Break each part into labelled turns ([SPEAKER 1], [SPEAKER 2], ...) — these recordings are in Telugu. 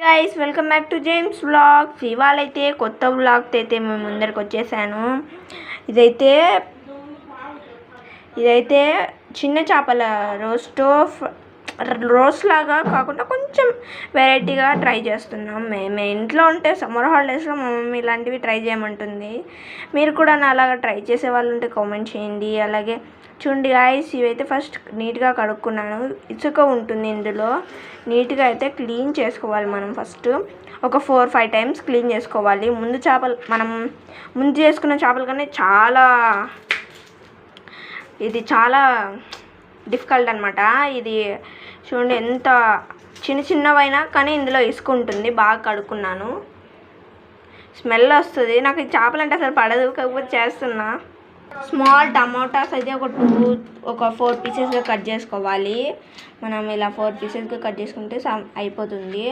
[SPEAKER 1] Guys welcome back to James vlogs. ఇవాళైతే కొత్త వ్లాగ్తో అయితే మేము ముందరికి వచ్చేసాను. ఇదైతే చిన్న చేపల రోస్ట్ లాగా కాకుండా కొంచెం వెరైటీగా ట్రై చేస్తున్నాం. మేము ఇంట్లో ఉంటే సమ్మర్ హాలిడేస్లో మా మమ్మీ ఇలాంటివి ట్రై చేయమంటుంది. మీరు కూడా నా అలాగా ట్రై చేసే వాళ్ళు ఉంటే కామెంట్ చేయండి. అలాగే చూడండి గాయస్, ఇవైతే ఫస్ట్ నీట్గా కడుక్కున్నాను. ఇసుక ఉంటుంది ఇందులో. నీట్గా అయితే క్లీన్ చేసుకోవాలి. మనం ఫస్ట్ ఒక 4-5 టైమ్స్ క్లీన్ చేసుకోవాలి. మనం ముందు చేసుకున్న చేపల కన్నా ఇది చాలా డిఫికల్ట్ అనమాట. ఇది చూడండి ఎంత చిన్నవైనా కానీ ఇందులో ఇసుక ఉంటుంది. బాగా కడుక్కున్నాను. స్మెల్ వస్తుంది. నాకు ఈ చేపలు అంటే అసలు పడదు, కాకపోతే చేస్తున్నా. స్మాల్ టమాటాస్ అయితే ఒక 4 పీసెస్గా కట్ చేసుకోవాలి. మనం ఇలా 4 పీసెస్గా కట్ చేసుకుంటే అయిపోతుంది.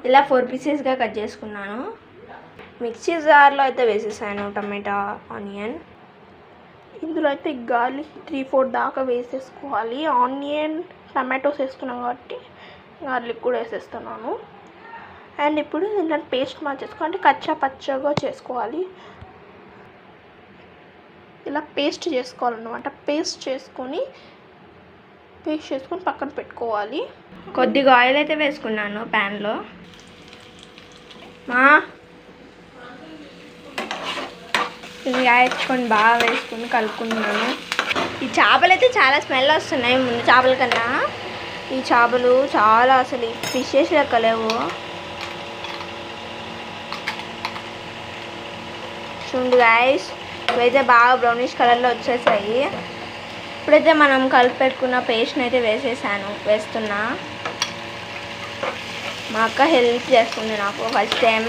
[SPEAKER 1] ఇలా 4 పీసెస్గా కట్ చేసుకున్నాను. మిక్సీ జార్లో అయితే వేసేసాను టమాటా, ఆనియన్. ఇందులో అయితే గార్లిక్ 3-4 దాకా వేసేసుకోవాలి. ఆనియన్, టమాటోస్ వేసుకున్నాం కాబట్టి గార్లిక్ కూడా వేసేస్తున్నాను. అండ్ ఇప్పుడు దీంట్లో పేస్ట్ మార్చేసుకో, అంటే కచ్చా పచ్చగా చేసుకోవాలి. ఇలా పేస్ట్ చేసుకోవాలన్నమాట. పేస్ట్ చేసుకొని పక్కన పెట్టుకోవాలి. కొద్దిగా ఆయిల్ అయితే వేసుకున్నాను ప్యాన్లో. వేసుకొని బాగా వేసుకొని కలుపుకుంటున్నాను. ఈ చేపలు అయితే చాలా స్మెల్ వస్తున్నాయి ముందు చేపల కన్నా. ఈ చేపలు చాలా అసలు ఫిషెస్ లెక్క లేవు. చూడండి గాయస్, ఇవైతే బాగా బ్రౌనిష్ కలర్లో వచ్చేసాయి. ఇప్పుడైతే మనం కలిపి పెట్టుకున్న పేస్ట్ని అయితే వేస్తున్నా. మా అక్క హెల్ప్ చేస్తుంది నాకు ఫస్ట్ టైం.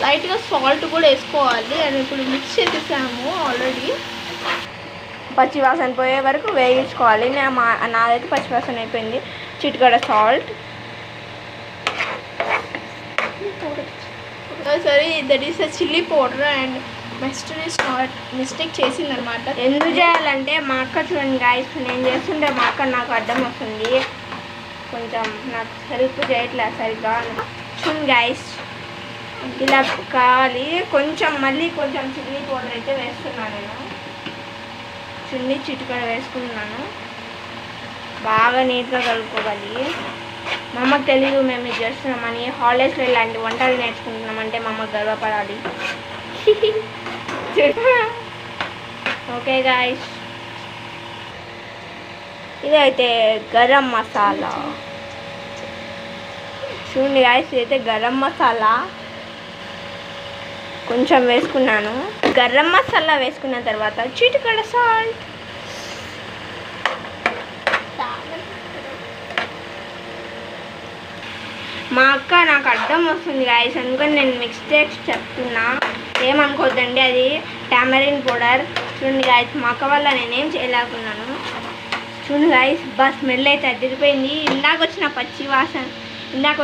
[SPEAKER 1] లైట్గా సాల్ట్ కూడా వేసుకోవాలి. అది ఇప్పుడు మిక్స్ చేసేసాము ఆల్రెడీ. పచ్చివాసన పోయే వరకు వేయించుకోవాలి. నాదైతే పచ్చివాసన అయిపోయింది. చిటికెడ సాల్ట్. సరే, that is a chilli powder and mistake చేసిందనమాట. ఎందుకు చేయాలంటే మా అక్క చూడండి గాయస్, నేను చేస్తుంటే మా అక్క నాకు అడ్డం వస్తుంది. కొంచెం నాకు హెల్ప్ చేయట్లేదు సరిగ్గా. చూడండి గాయస్, ఇలా కావాలి. మళ్ళీ కొంచెం చిల్లీ పౌడర్ అయితే వేస్తున్నాను. నేను చిటికెడ వేసుకున్నాను. బాగా నీట్గా కలుపుకోవాలి. మా అమ్మకి తెలీదు మేము ఇది చేస్తున్నామని. హాలిడేస్లో ఇలాంటి వంటలు నేర్చుకుంటున్నామంటే మా అమ్మకి గర్వపడాలి. ఓకే గాయస్, ఇదైతే గరం మసాలా. చూడండి గాయస్, ఇదైతే గరం మసాలా కొంచెం వేసుకున్నాను. గరం మసాలా వేసుకున్న తర్వాత చిటికెడ సాల్ట్. మా అక్క నాకు అడ్డం వస్తుంది గాయస్, అందుకని నేను మిస్టేక్స్ చెప్తున్నా, ఏమనుకోద్దండి. అది టామరిన్ పౌడర్. చూడండి గాయస్, మా అక్క వల్ల నేనేం చేయలేకున్నాను. చూడండి గాయస్, స్మెల్ అయితే అదిరిపోయింది. ఇందాక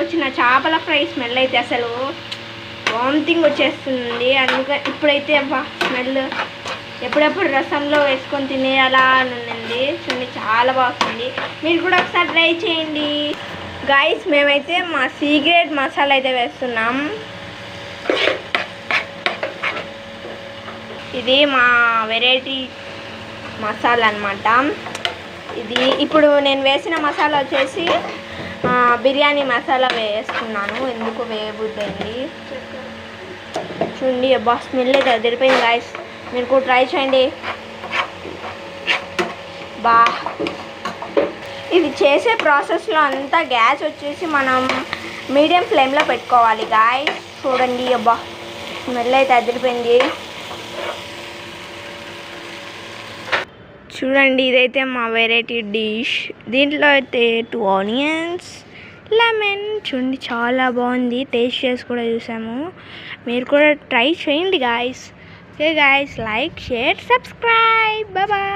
[SPEAKER 1] వచ్చిన చేపల ఫ్రై స్మెల్ అయితే అసలు వామిటింగ్ వచ్చేస్తుంది. అందుకని ఇప్పుడైతే స్మెల్ ఎప్పుడెప్పుడు రసంలో వేసుకొని తినేయాలా అని ఉందండి. చూడండి చాలా బాగుంది. మీరు కూడా ఒకసారి ట్రై చేయండి గాయస్. మేమైతే మా సీక్రెట్ మసాలా అయితే వేస్తున్నాం. ఇది మా వెరైటీ మసాలా అన్నమాట. ఇది ఇప్పుడు నేను వేసిన మసాలా వచ్చేసి బిర్యానీ మసాలా వేస్తున్నాను. ఎందుకు వేయబుద్దండి. చూడండి, స్మెల్ అయితే అదిరిపోయింది గాయస్. మీరు కూడా ట్రై చేయండి. ఇది చేసే ప్రాసెస్లో అంతా గ్యాస్ వచ్చేసి మనం మీడియం ఫ్లేమ్లో పెట్టుకోవాలి గాయస్. చూడండి, స్మెల్ అయితే అదిరిపోయింది. చూడండి, ఇదైతే మా వెరైటీ డిష్. దీంట్లో అయితే 2 ఆనియన్స్, లెమన్. చూడండి చాలా బాగుంది. టేస్ట్ చేసి కూడా చూసాము. మీరు కూడా ట్రై చేయండి guys. Okay guys, like, share, subscribe. Bye.